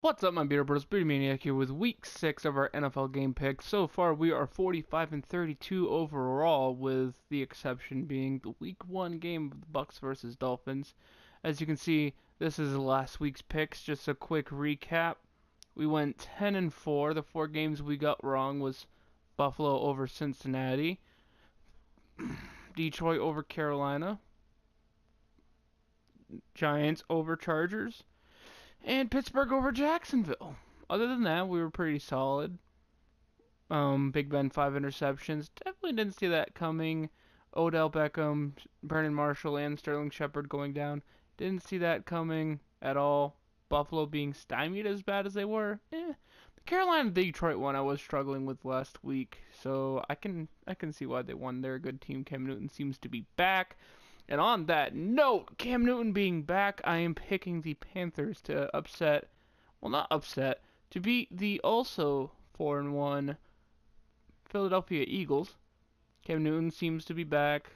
What's up, my bearded bros? Maine-iac here with Week 6 of our NFL game picks. So far, we are 45-32 overall, with the exception being the Week 1 game of the Bucks versus Dolphins. As you can see, this is last week's picks. Just a quick recap. We went 10-4. The 4 games we got wrong was Buffalo over Cincinnati, Detroit over Carolina, Giants over Chargers, and Pittsburgh over Jacksonville. Other than that, we were pretty solid. Big Ben 5 interceptions. Definitely didn't see that coming. Odell Beckham, Brandon Marshall, and Sterling Shepard going down. Didn't see that coming at all. Buffalo being stymied as bad as they were. The Carolina Detroit one I was struggling with last week, so I can see why they won. They're a good team. Cam Newton seems to be back. And on that note, Cam Newton being back, I am picking the Panthers to upset, well, not upset, to beat the also 4-1 Philadelphia Eagles. Cam Newton seems to be back.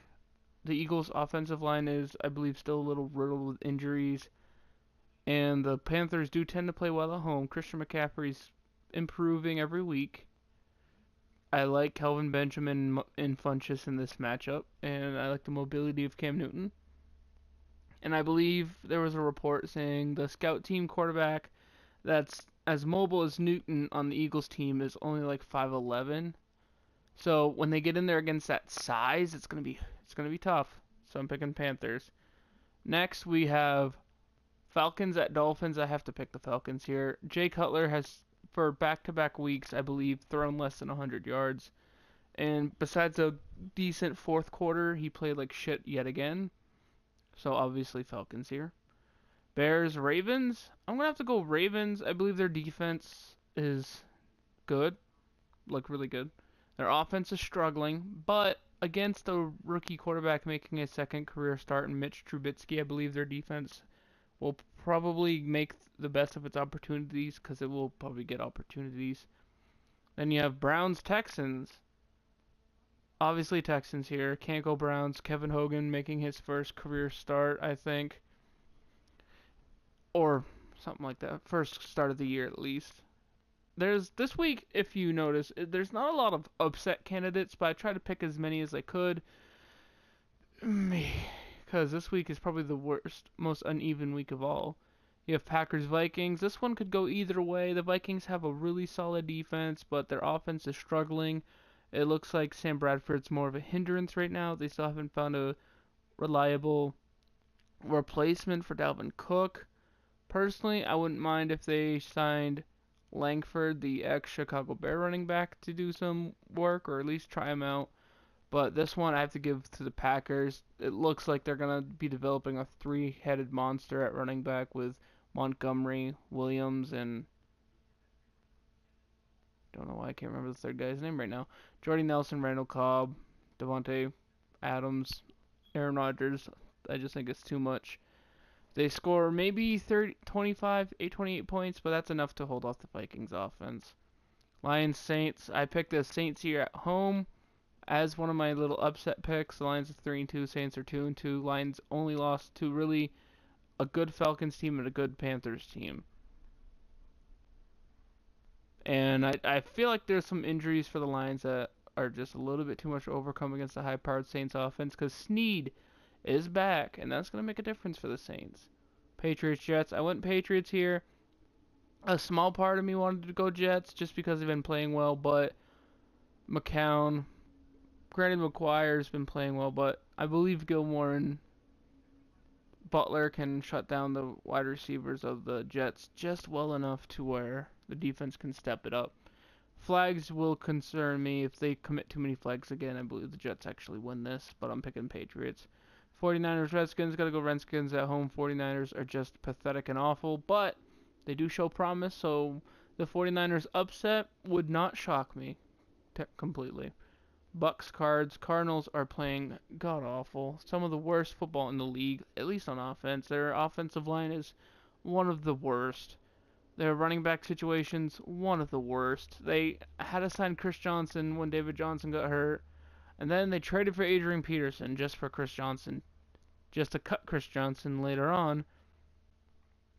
The Eagles' offensive line is, I believe, still a little riddled with injuries. And the Panthers do tend to play well at home. Christian McCaffrey's improving every week. I like Kelvin Benjamin and Funchess in this matchup, and I like the mobility of Cam Newton. And I believe there was a report saying the scout team quarterback that's as mobile as Newton on the Eagles team is only like 5'11". So when they get in there against that size, it's gonna be tough. So I'm picking Panthers. Next we have Falcons at Dolphins. I have to pick the Falcons here. Jay Cutler has, for back-to-back weeks, I believe, thrown less than 100 yards. And besides a decent fourth quarter, he played like shit yet again. So obviously Falcons here. Bears, Ravens. I'm going to have to go Ravens. I believe their defense is good. Like really good. Their offense is struggling. But against a rookie quarterback making a second career start in Mitch Trubisky, I believe their defense will probably make the best of its opportunities because it will probably get opportunities. Then you have Browns, Texans. Obviously Texans here. Can't go Browns. Kevin Hogan making his first career start, I think. Or something like that. First start of the year at least. There's this week, if you notice, there's not a lot of upset candidates, but I tried to pick as many as I could. Because this week is probably the worst, most uneven week of all. You have Packers Vikings. This one could go either way. The Vikings have a really solid defense, but their offense is struggling. It looks like Sam Bradford's more of a hindrance right now. They still haven't found a reliable replacement for Dalvin Cook. Personally, I wouldn't mind if they signed Langford, the ex-Chicago Bear running back, to do some work, or at least try him out. But this one I have to give to the Packers. It looks like they're going to be developing a three-headed monster at running back with Montgomery, Williams, and don't know why I can't remember the third guy's name right now. Jordy Nelson, Randall Cobb, Devontae Adams, Aaron Rodgers. I just think it's too much. They score maybe 28 points, but that's enough to hold off the Vikings offense. Lions, Saints. I picked the Saints here at home as one of my little upset picks. The Lions are 3-2, Saints are 2-2. Lions only lost to really a good Falcons team and a good Panthers team. And I feel like there's some injuries for the Lions that are just a little bit too much to overcome against the high-powered Saints offense, because Snead is back, and that's going to make a difference for the Saints. Patriots, Jets. I went Patriots here. A small part of me wanted to go Jets just because they've been playing well, but McCown, granted McGuire's been playing well, but I believe Gilmore and Butler can shut down the wide receivers of the Jets just well enough to where the defense can step it up. Flags will concern me if they commit too many flags again. I believe the Jets actually win this, but I'm picking Patriots. 49ers, Redskins, gotta go Redskins at home. 49ers are just pathetic and awful, but they do show promise, so the 49ers upset would not shock me completely. Bucks, Cards, Cardinals are playing god awful. Some of the worst football in the league, at least on offense. Their offensive line is one of the worst. Their running back situations, one of the worst. They had to sign Chris Johnson when David Johnson got hurt. And then they traded for Adrian Peterson just for Chris Johnson. Just to cut Chris Johnson later on.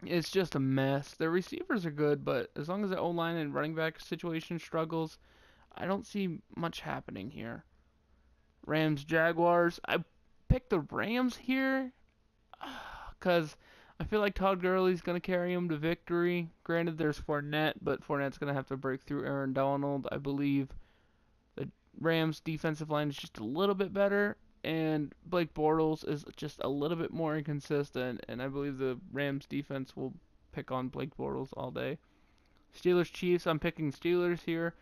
It's just a mess. Their receivers are good, but as long as the O-line and running back situation struggles, I don't see much happening here. Rams, Jaguars. I picked the Rams here because I feel like Todd Gurley's going to carry them to victory. Granted, there's Fournette, but Fournette's going to have to break through Aaron Donald. I believe the Rams' defensive line is just a little bit better, and Blake Bortles is just a little bit more inconsistent, and I believe the Rams' defense will pick on Blake Bortles all day. Steelers, Chiefs. I'm picking Steelers here.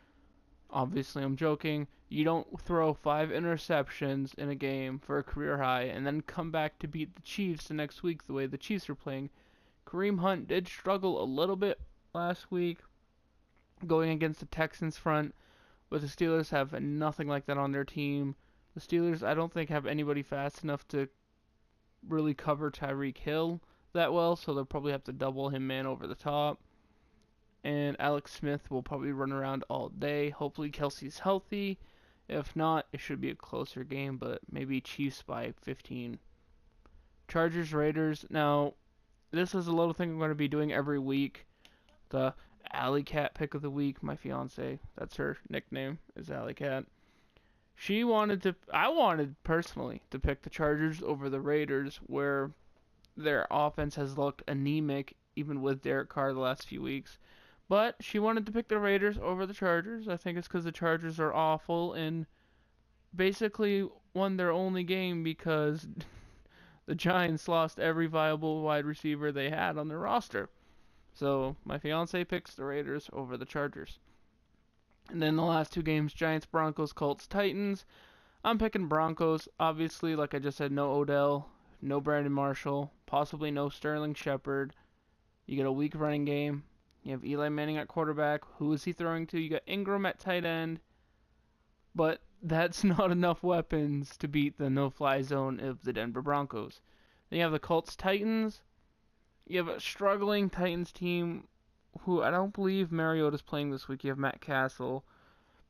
Obviously, I'm joking. You don't throw 5 interceptions in a game for a career high and then come back to beat the Chiefs the next week the way the Chiefs are playing. Kareem Hunt did struggle a little bit last week going against the Texans front, but the Steelers have nothing like that on their team. The Steelers, I don't think, have anybody fast enough to really cover Tyreek Hill that well, so they'll probably have to double him man over the top. And Alex Smith will probably run around all day. Hopefully Kelsey's healthy. If not, it should be a closer game, but maybe Chiefs by 15. Chargers, Raiders. Now, this is a little thing I'm going to be doing every week. The AlyCat pick of the week. My fiance, that's her nickname, is AlyCat. I wanted personally to pick the Chargers over the Raiders, where their offense has looked anemic, even with Derek Carr the last few weeks. But she wanted to pick the Raiders over the Chargers. I think it's because the Chargers are awful and basically won their only game because the Giants lost every viable wide receiver they had on their roster. So my fiance picks the Raiders over the Chargers. And then the last 2 games, Giants, Broncos, Colts, Titans. I'm picking Broncos. Obviously, like I just said, no Odell, no Brandon Marshall, possibly no Sterling Shepard. You get a weak running game. You have Eli Manning at quarterback. Who is he throwing to? You got Ingram at tight end. But that's not enough weapons to beat the no-fly zone of the Denver Broncos. Then you have the Colts Titans. You have a struggling Titans team who I don't believe Mariota's playing this week. You have Matt Castle.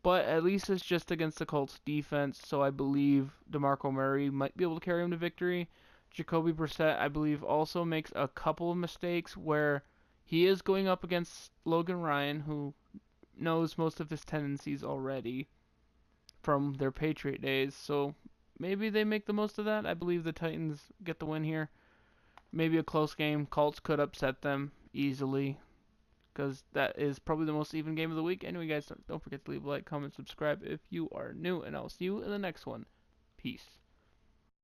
But at least it's just against the Colts defense, so I believe DeMarco Murray might be able to carry him to victory. Jacoby Brissett, I believe, also makes a couple of mistakes where he is going up against Logan Ryan, who knows most of his tendencies already from their Patriot days. So maybe they make the most of that. I believe the Titans get the win here. Maybe a close game. Colts could upset them easily because that is probably the most even game of the week. Anyway, guys, don't forget to leave a like, comment, subscribe if you are new, and I'll see you in the next one. Peace.